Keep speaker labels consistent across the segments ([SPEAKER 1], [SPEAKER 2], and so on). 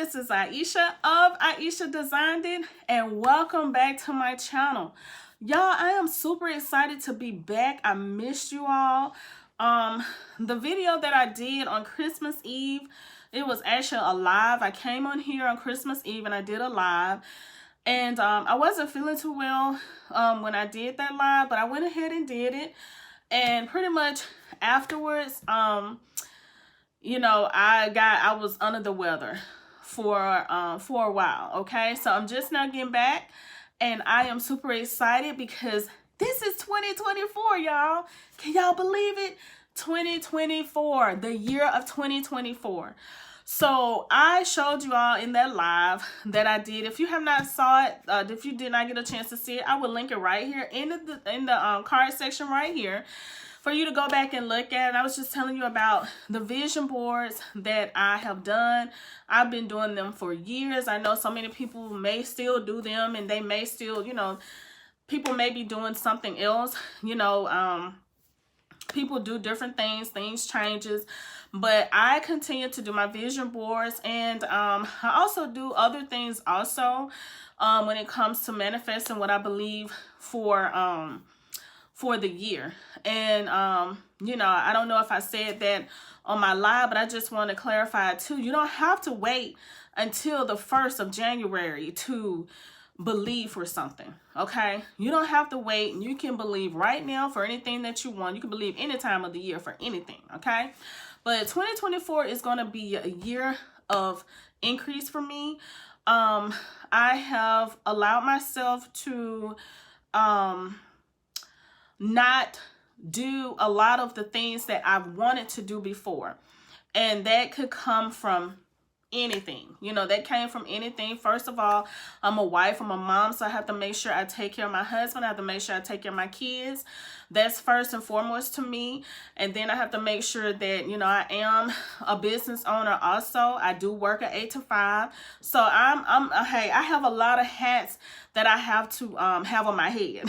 [SPEAKER 1] this is Aisha of Aisha Designed It, and welcome back to my channel. Y'all, I am super excited to be back. I missed you all. The video that I did on Christmas Eve, it was actually a live. I came on here on Christmas Eve and I did a live. And I wasn't feeling too well when I did that live, but I went ahead and did it. And pretty much afterwards, you know, I was under the weather for a while. Okay, so I'm just now getting back, and I am super excited because this is 2024, y'all. Can y'all believe it? 2024, the year of 2024. So I showed you all in that live that I did. If you have not saw it, if you did not get a chance to see it, I will link it right here in the card section right here for you to go back and look at. And I was just telling you about the vision boards that I have done. I've been doing them for years. I know so many people may still do them, and they may still, you know, people may be doing something else, you know, people do different things changes, but I continue to do my vision boards, and I also do other things also when it comes to manifesting what I believe for the year. And you know, I don't know if I said that on my live, but I just want to clarify it too. You don't have to wait until the 1st of January to believe for something. Okay, you don't have to wait. You can believe right now for anything that you want. You can believe any time of the year for anything. Okay, but 2024 is going to be a year of increase for me. I have allowed myself to not do a lot of the things that I've wanted to do before, and that could come from anything. You know, that came from anything. First of all, I'm a wife, I'm a mom, so I have to make sure I take care of my husband. I have to make sure I take care of my kids. That's first and foremost to me. And then I have to make sure that, you know, I am a business owner also. I do work at 8 to 5. So hey, I have a lot of hats that I have to have on my head,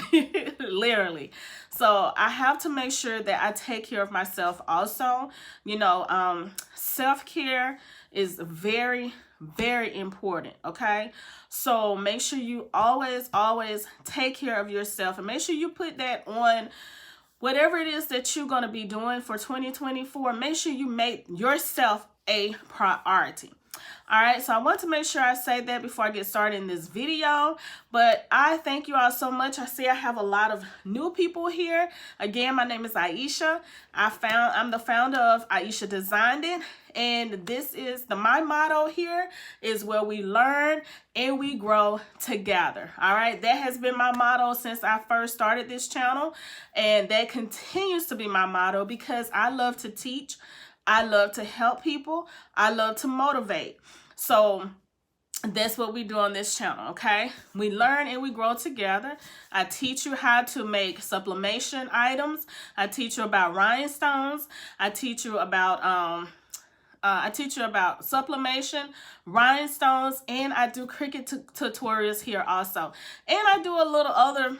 [SPEAKER 1] literally. So I have to make sure that I take care of myself also. You know, self-care is very, very important. Okay, so make sure you always take care of yourself, and make sure you put that on whatever it is that you're going to be doing for 2024. Make sure you make yourself a priority. All right, so I want to make sure I say that before I get started in this video. But I thank you all so much. I see I have a lot of new people here. Again, my name is Aisha. I'm the founder of Aisha Designed It, and this is my motto here is where we learn and we grow together. All right, that has been my motto since I first started this channel, and that continues to be my motto because I love to teach. I love to help people. I love to motivate. So that's what we do on this channel, okay? We learn and we grow together. I teach you how to make sublimation items. I teach you about rhinestones. I teach you about sublimation, rhinestones, and I do Cricut tutorials here also. And I do a little other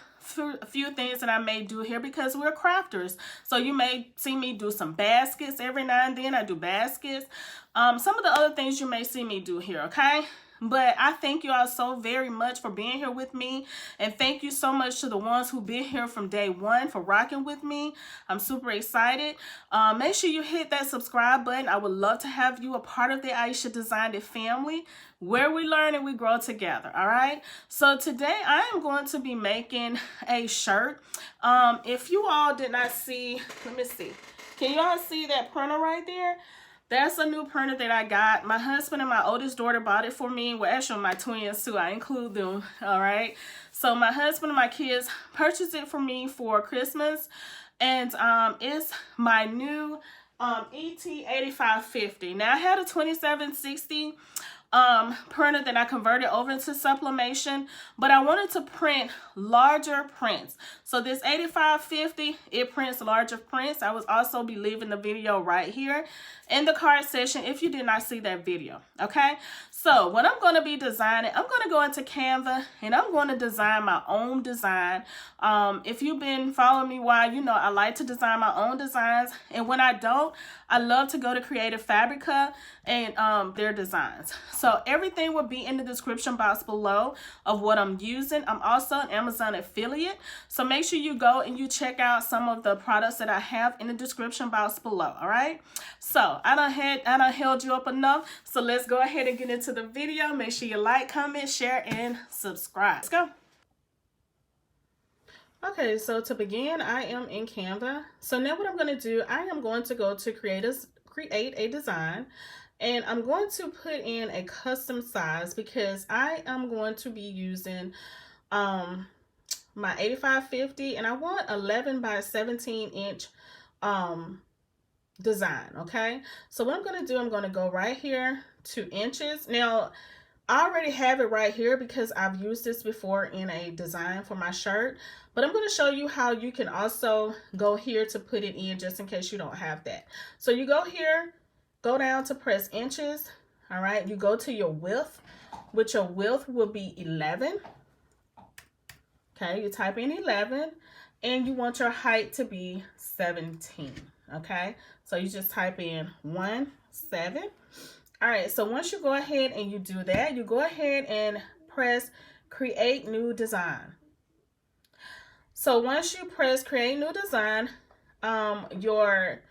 [SPEAKER 1] few things that I may do here because we're crafters. So you may see me do some baskets every now and then. I do baskets. Some of the other things you may see me do here, okay? But I thank you all so very much for being here with me. And thank you so much to the ones who've been here from day one for rocking with me. I'm super excited. Make sure you hit that subscribe button. I would love to have you a part of the Aisha Designed It family, where we learn and we grow together. All right. So today I am going to be making a shirt. If you all did not see, let me see. Can you all see that printer right there? That's a new printer that I got. My husband and my oldest daughter bought it for me. Well, actually my twins too. I include them. All right. So my husband and my kids purchased it for me for Christmas. And it's my new ET8550. Now I had a 2760 printer that I converted over into Sublimation, but I wanted to print larger prints. So this 8550, it prints larger prints. I will also be leaving the video right here in the card section if you did not see that video. Okay, so what I'm going to be designing, I'm going to go into Canva and I'm going to design my own design. If you've been following me a while, you know I like to design my own designs, and when I don't, I love to go to Creative Fabrica and their designs. So So everything will be in the description box below of what I'm using. I'm also an Amazon affiliate, so make sure you go and you check out some of the products that I have in the description box below. All right, so I done held you up enough, so let's go ahead and get into the video. Make sure you like, comment, share, and subscribe. Let's go. Okay, so to begin, I am in Canva. So now what I'm going to do, I am going to go to create a design, and I'm going to put in a custom size because I am going to be using my 8550, and I want 11 by 17 inch design. Okay, so what I'm going to do, I'm going to go right here to inches. Now I already have it right here because I've used this before in a design for my shirt, but I'm going to show you how you can also go here to put it in just in case you don't have that. So you go here, go down to press inches. All right, you go to your width, which your width will be 11. Okay, you type in 11, and you want your height to be 17. Okay, so you just type in 17. All right, so once you go ahead and you do that, you go ahead and press create new design. So once you press create new design, your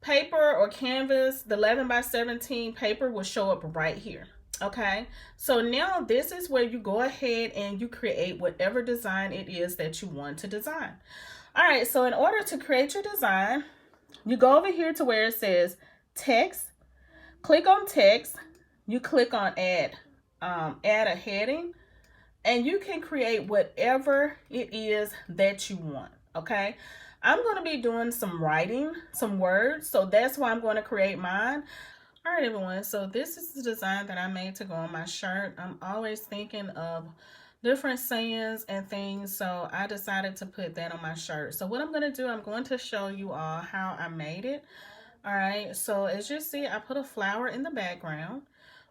[SPEAKER 1] paper or canvas, the 11 by 17 paper will show up right here. Okay, so now this is where you go ahead and you create whatever design it is that you want to design. All right, so in order to create your design, you go over here to where it says text. Click on text, you click on add a heading, and you can create whatever it is that you want. Okay, I'm going to be doing some writing, some words, so that's why I'm going to create mine. All right, everyone, so this is the design that I made to go on my shirt. I'm always thinking of different sayings and things, so I decided to put that on my shirt. So what I'm going to do, I'm going to show you all how I made it. All right, so as you see, I put a flower in the background.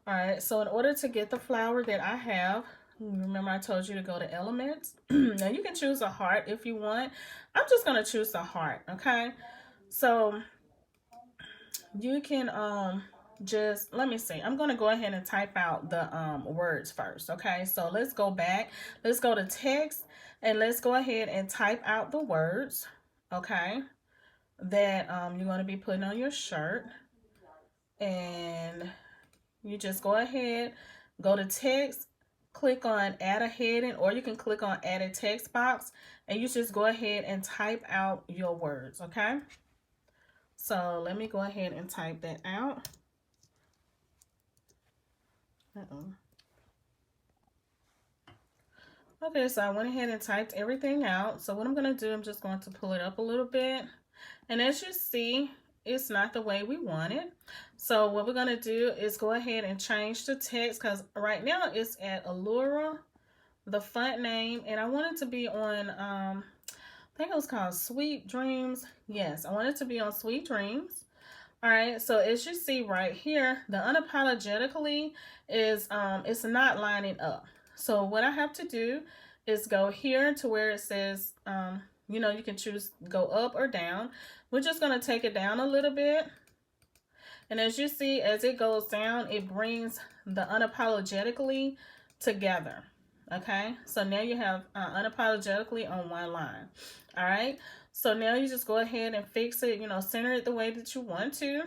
[SPEAKER 1] All right, so in order to get the flower that I have, remember I told you to go to elements. Now you can choose a heart if you want. I'm just going to choose a heart. Okay, so you can just, let me see, I'm going to go ahead and type out the words first. Okay, so let's go back, let's go to text, and let's go ahead and type out the words, okay, that you're going to be putting on your shirt. And you just go ahead, go to text, click on add a heading, or you can click on add a text box, and you just go ahead and type out your words. Okay, so let me go ahead and type that out. Okay, so I went ahead and typed everything out. So what I'm going to do, I'm just going to pull it up a little bit. And as you see, it's not the way we want it. So what we're going to do is go ahead and change the text, because right now it's at Allura, the font name, and I want it to be on, I think it was called Sweet Dreams. Yes, I want it to be on Sweet Dreams. All right, so as you see right here, the unapologetically is, it's not lining up. So what I have to do is go here to where it says, you know, you can choose go up or down. We're just going to take it down a little bit. And as you see, as it goes down, it brings the unapologetically together. Okay, so now you have unapologetically on one line. All right, so now you just go ahead and fix it, you know, center it the way that you want to.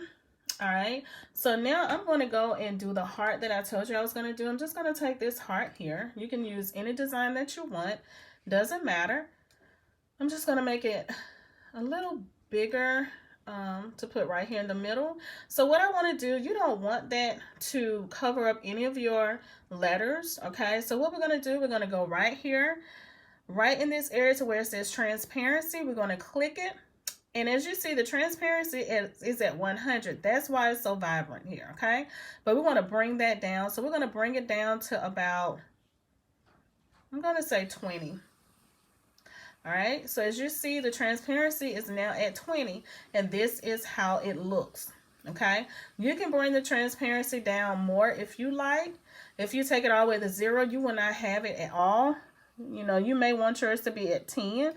[SPEAKER 1] All right, so now I'm going to go and do the heart that I told you I was going to do. I'm just going to take this heart here. You can use any design that you want, doesn't matter. I'm just going to make it a little bigger to put right here in the middle. So what I want to do, you don't want that to cover up any of your letters. Okay, so what we're going to do, we're going to go right here, right in this area to where it says transparency. We're going to click it, and as you see, the transparency is at 100. That's why it's so vibrant here. Okay, but we want to bring that down, so we're going to bring it down to about, I'm going to say 20. All right, so as you see, the transparency is now at 20, and this is how it looks. Okay, you can bring the transparency down more if you like. If you take it all the way to 0, you will not have it at all. You know, you may want yours to be at 10.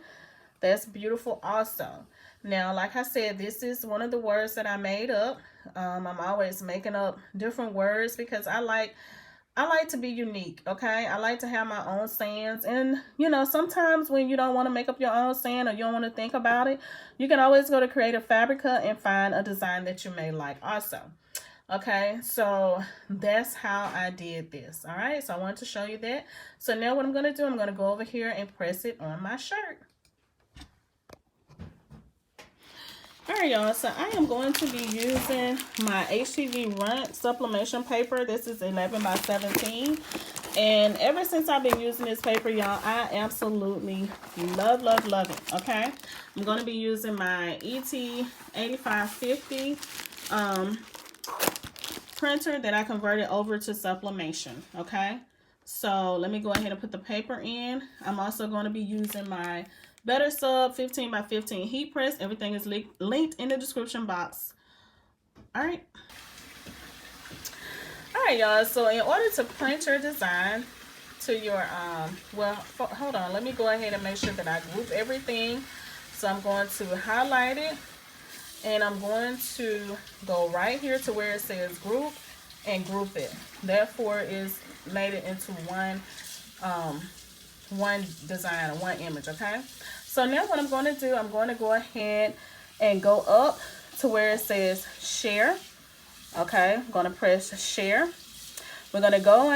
[SPEAKER 1] That's beautiful also. Now, like I said, this is one of the words that I made up. I'm always making up different words because I like to be unique, okay? I like to have my own sayings. And, you know, sometimes when you don't want to make up your own saying or you don't want to think about it, you can always go to Creative Fabrica and find a design that you may like also. Okay, so that's how I did this. All right, so I wanted to show you that. So now what I'm going to do, I'm going to go over here and press it on my shirt. All right, y'all, so I am going to be using my HTV Runt sublimation paper. This is 11 by 17. And ever since I've been using this paper, y'all, I absolutely love it, okay? I'm going to be using my ET8550 printer that I converted over to Sublimation, okay? So let me go ahead and put the paper in. I'm also going to be using my Better Sub 15 by 15 heat press. Everything is linked in the description box. All right, y'all. So in order to print your design to your hold on. Let me go ahead and make sure that I group everything. So I'm going to highlight it, and I'm going to go right here to where it says group and group it. Therefore, is made it into one design or one image, okay? So now what I'm going to do, I'm going to go ahead and go up to where it says share. Okay, I'm going to press share. We're going to go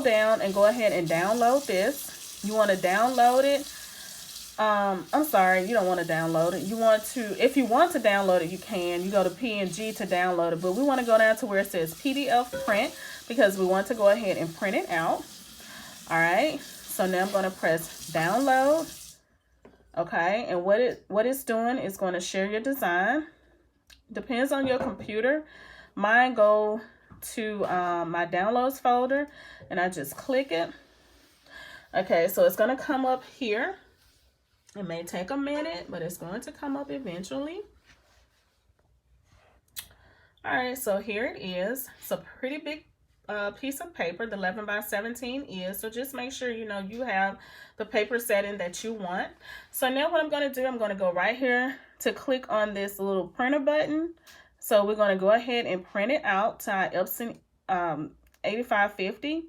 [SPEAKER 1] down and go ahead and download this. You want to download it. I'm sorry, you don't want to download it. You want to, if you want to download it, you can. You go to PNG to download it, but we want to go down to where it says PDF print because we want to go ahead and print it out. All right, so now I'm going to press download. Okay, and what it's doing is going to share your design. Depends on your computer. Mine go to my downloads folder, and I just click it. Okay, so it's going to come up here. It may take a minute, but it's going to come up eventually. All right, so here it is. It's a pretty big piece of paper. The 11 by 17 is. So just make sure you know you have the paper setting that you want. So now what I'm going to do, I'm going to go right here to click on this little printer button. So we're going to go ahead and print it out to our Epson 8550.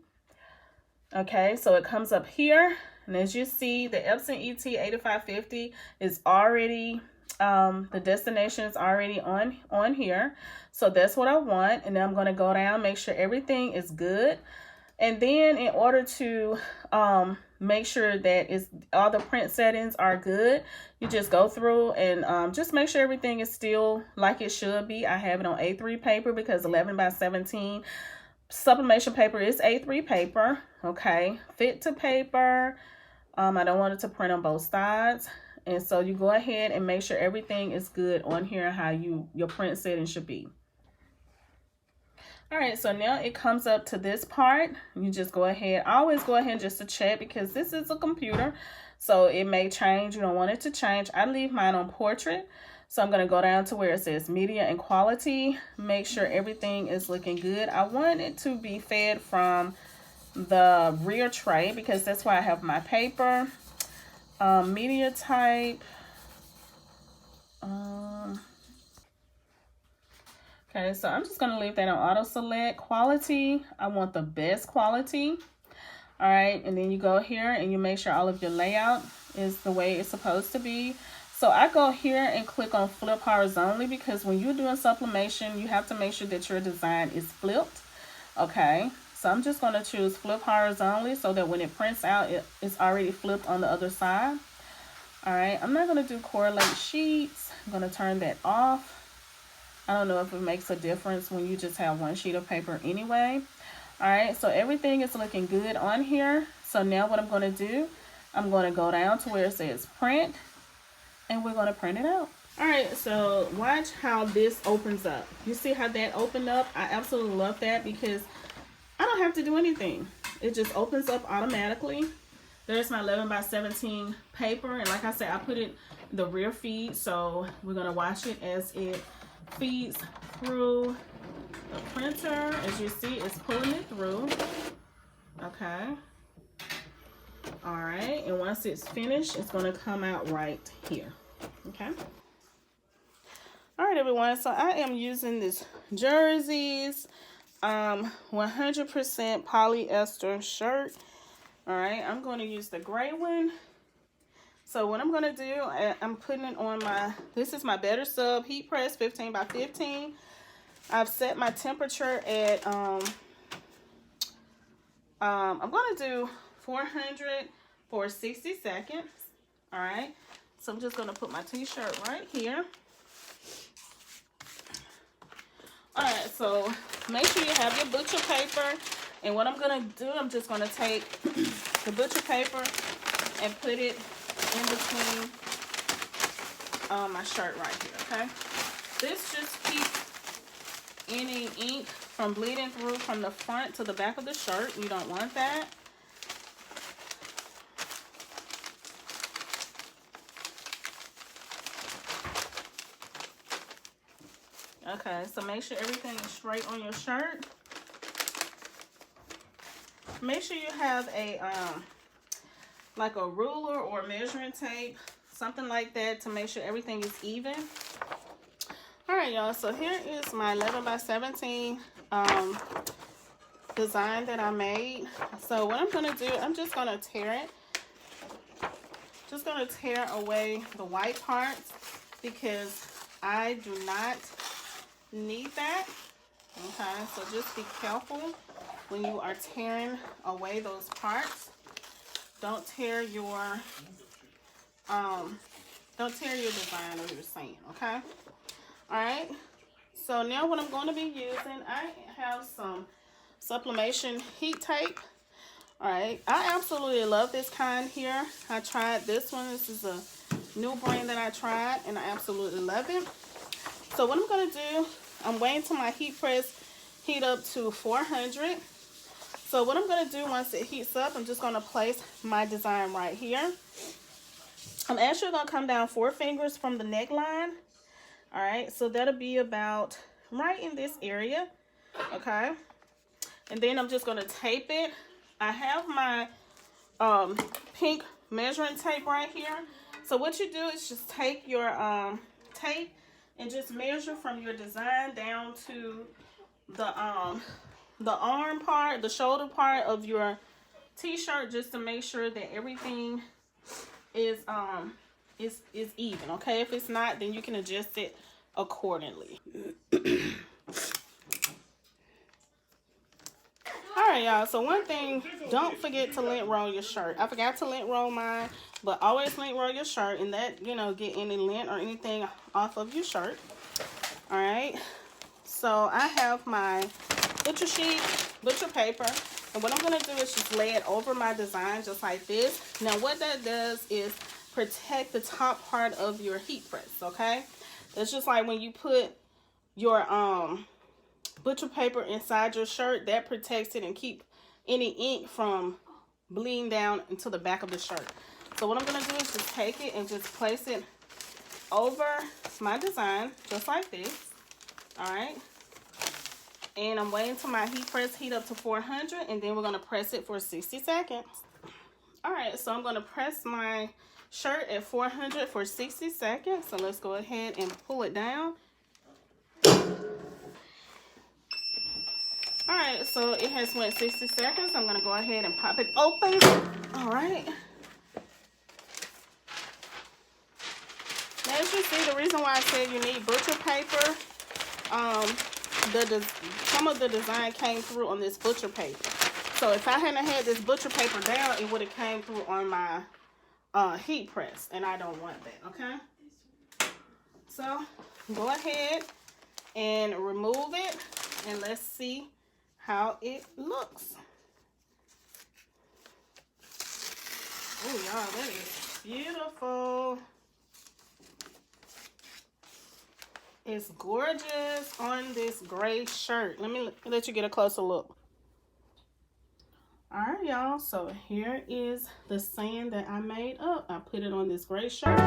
[SPEAKER 1] Okay, so it comes up here. And as you see, the Epson ET 8550 is already, the destination is already on here. So that's what I want. And then I'm going to go down, make sure everything is good. And then in order to make sure that all the print settings are good, you just go through and just make sure everything is still like it should be. I have it on A3 paper because 11 by 17 sublimation paper is A3 paper. Okay, fit to paper. I don't want it to print on both sides. And so you go ahead and make sure everything is good on here, how your print setting should be. All right, so now it comes up to this part. You just go ahead, always go ahead just to check because this is a computer. So it may change, you don't want it to change. I leave mine on portrait. So I'm gonna go down to where it says media and quality. Make sure everything is looking good. I want it to be fed from the rear tray because that's why I have my paper. Media type. Okay, so I'm just going to leave that on auto select. Quality, I want the best quality. All right, and then you go here and you make sure all of your layout is the way it's supposed to be. So I go here and click on flip horizontally because when you're doing sublimation, you have to make sure that your design is flipped. Okay, so I'm just going to choose flip horizontally so that when it prints out, it's already flipped on the other side. All right, I'm not going to do correlate sheets. I'm going to turn that off. I don't know if it makes a difference when you just have one sheet of paper anyway. All right, so everything is looking good on here. So now what I'm going to do, I'm going to go down to where it says print, and we're going to print it out. All right, so watch how this opens up. You see how that opened up? I absolutely love that because I don't have to do anything. It just opens up automatically. There's my 11 by 17 paper, and like I said, I put it the rear feed, so we're going to watch it as it feeds through the printer. As you see, it's pulling it through. Okay. All right, and once it's finished, it's going to come out right here. Okay. All right, everyone, so I am using this Jersey's 100% polyester shirt. All right, I'm going to use the gray one. So what I'm going to do, I'm putting it on this is my Better Sub heat press 15 by 15. I've set my temperature at, I'm going to do 400 for 60 seconds. All right, so I'm just going to put my t-shirt right here. All right, so make sure you have your butcher paper. And what I'm going to do, I'm just going to take the butcher paper and put it in between my shirt right here, okay? This just keeps any ink from bleeding through from the front to the back of the shirt. You don't want that. Okay, so make sure everything is straight on your shirt. Make sure you have a like a ruler or measuring tape, something like that, to make sure everything is even. All right, y'all, so here is my 11 by 17 design that I made. So what I'm gonna do, I'm just gonna tear it. Just gonna tear away the white parts because I do not need that. Okay, so just be careful when you are tearing away those parts. Don't tear your design or your saying, okay? All right, so now what I'm going to be using, I have some Sublimation heat tape. All right, I absolutely love this kind here. I tried this one. This is a new brand that I tried, and I absolutely love it. So what I'm going to do, I'm waiting till my heat press heat up to 400. So what I'm going to do once it heats up, I'm just going to place my design right here. I'm actually going to come down 4 fingers from the neckline. All right, so that'll be about right in this area, okay? And then I'm just going to tape it. I have my pink measuring tape right here. So what you do is just take your tape and just measure from your design down to the arm part, the shoulder part of your t-shirt, just to make sure that everything is even, okay? If it's not, then you can adjust it accordingly. All right, y'all, so one thing, don't forget to lint roll your shirt. I forgot to lint roll mine, but always lint roll your shirt, and that, you know, get any lint or anything off of your shirt. All right, so I have my butcher sheet, butcher paper, and what I'm going to do is just lay it over my design just like this. Now what that does is protect the top part of your heat press, okay? It's just like when you put your butcher paper inside your shirt, that protects it and keep any ink from bleeding down into the back of the shirt. So what I'm going to do is just take it and just place it over my design just like this. All right, and I'm waiting till my heat press heat up to 400, and then we're going to press it for 60 seconds. All right, so I'm going to press my shirt at 400 for 60 seconds. So let's go ahead and pull it down. All right, so it has went 60 seconds. I'm going to go ahead and pop it open. All right. Now, as you see, the reason why I said you need butcher paper, some of the design came through on this butcher paper. So if I hadn't had this butcher paper down, it would have came through on my heat press, and I don't want that, okay? So go ahead and remove it, and let's see how it looks. Oh, y'all, that is beautiful. It's gorgeous on this gray shirt. Let me let you get a closer look. All right, y'all, so here is the sand that I made up. I put it on this gray shirt.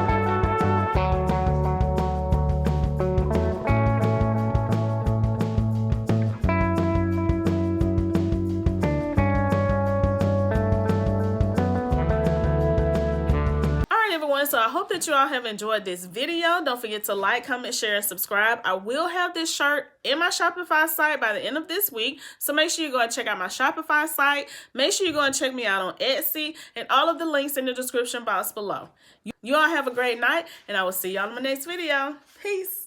[SPEAKER 1] doing. So I hope that you all have enjoyed this video. Don't forget to like, comment, share, and subscribe. I will have this shirt in my Shopify site by the end of this week. So make sure you go and check out my Shopify site. Make sure you go and check me out on Etsy, and all of the links in the description box below. You all have a great night, and I will see y'all in my next video. Peace.